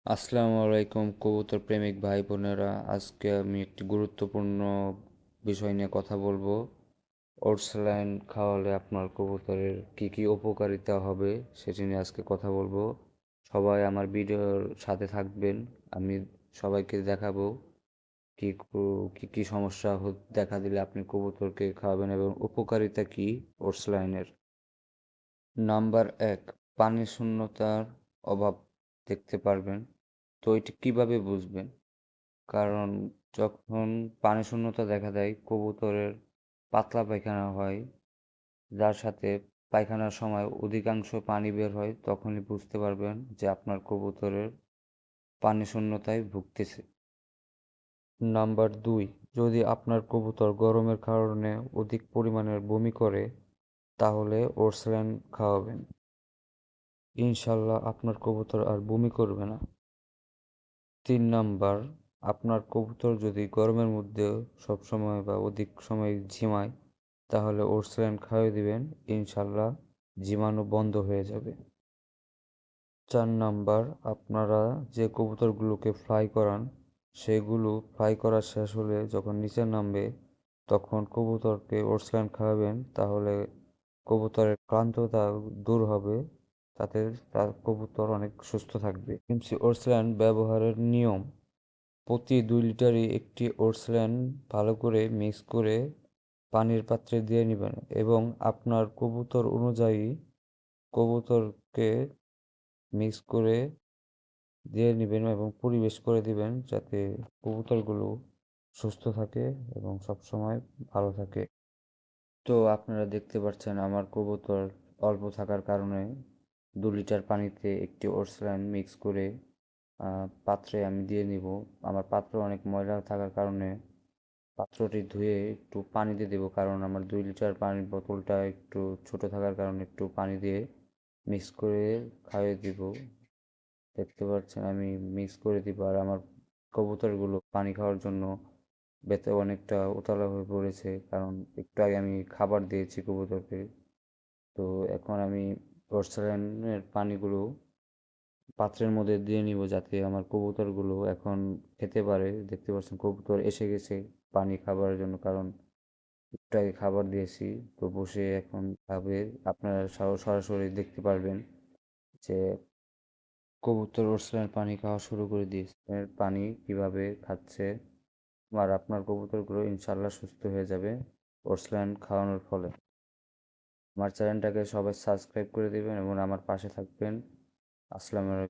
আসসালামু আলাইকুম কবুতর প্রেমিক ভাই বোনেরা। আজকে আমি একটি গুরুত্বপূর্ণ বিষয় নিয়ে কথা বলবো। ওটস খাওয়ালে আপনার কবুতরের কি কি উপকারিতা হবে সেটি নিয়ে আজকে কথা বলবো। সবাই আমার ভিডিওর সাথে থাকবেন। আমি সবাইকে দেখাবো কি কি সমস্যা দেখা দিলে আপনি কবুতরকে খাওয়াবেন এবং উপকারিতা কি ওটস। নাম্বার ১, পানি শূন্যতার অভাব দেখতে পারবেন। তো এটি কিভাবে বুঝবেন? কারণ যখন পানি শূন্যতা দেখা দেয় কবুতরের পাতলা পায়খানা হয়, যার সাথে পায়খানার সময় অধিকাংশ পানি বের হয়, তখনই বুঝতে পারবেন যে আপনার কবুতরের পানি শূন্যতায় ভুগতেছে। নাম্বার ২, যদি আপনার কবুতর গরমের কারণে অধিক পরিমাণের বমি করে, তাহলে ওরসল্যান খাওয়াবেন। ইনশাল্লাহ আপনার কবুতর আর বমি করবে না। ৩ নাম্বার, আপনার কবুতর যদি গরমের মধ্যে সবসময় বা অধিক সময় ঝিমায়, তাহলে ওরসল্যান খাইয়ে দিবেন, ইনশাল্লাহ ঝিমানো বন্ধ হয়ে যাবে। ৪ নাম্বার, আপনারা যে কবুতরগুলোকে ফ্লাই করান, সেগুলো ফ্লাই করা শেষ হলে যখন নিচে নামবে, তখন কবুতরকে ওরসল্যান খাওয়াবেন, তাহলে কবুতরের ক্লান্ততা দূর হবে, তাতে তার কবুতর অনেক সুস্থ থাকবে। এমসি ওরসল্যান ব্যবহারের নিয়ম: প্রতি ২ লিটারে একটি ওরসল্যান ভালো করে মিক্স করে পানির পাত্রে দিয়ে নেবেন এবং আপনার কবুতর অনুযায়ী কবুতরকে মিক্স করে দিয়ে নেবেন এবং পরিবেশ করে দিবেন, যাতে কবুতরগুলো সুস্থ থাকে এবং সবসময় ভালো থাকে। তো আপনারা দেখতে পাচ্ছেন আমার কবুতর অল্প থাকার কারণে ২ লিটার পানিতে একটি ওরসল্যান মিক্স করে পাত্রে আমি দিয়ে নিব। আমার পাত্র অনেক ময়লা থাকার কারণে পাত্রটি ধুয়ে একটু পানি দিয়ে দেবো, কারণ আমার ২ লিটার পানির বোতলটা একটু ছোট থাকার কারণে একটু পানি দিয়ে মিক্স করে খাইয়ে দিব। দেখতে পাচ্ছেন আমি মিক্স করে দিব, আর আমার কবুতরগুলো পানি খাওয়ার জন্য বেতে অনেকটা উতলা হয়ে পড়েছে, কারণ একটু আগে আমি খাবার দিয়েছি কবুতরকে। তো এখন আমি ওরসল্যানের পানিগুলো পাত্রের মধ্যে দিয়ে নিব, যাতে আমার কবুতরগুলো এখন খেতে পারে। দেখতে পাচ্ছেন কবুতর এসে গেছে পানি খাবার জন্য, কারণ একটু আগে খাবার দিয়েছি। তো বসে এখন খাবে। আপনারা সরাসরি দেখতে পারবেন যে কবুতর ওরসলানের পানি খাওয়া শুরু করে দিয়েছে, এর পানি কিভাবে খাচ্ছে। আর আপনার কবুতরগুলো ইনশাল্লাহ সুস্থ হয়ে যাবে ওরসলান খাওয়ানোর ফলে। আমার চ্যানেলটাকে সবাই সাবস্ক্রাইব করে দিবেন এবং আমার পাশে থাকবেন। আসসালামু আলাইকুম।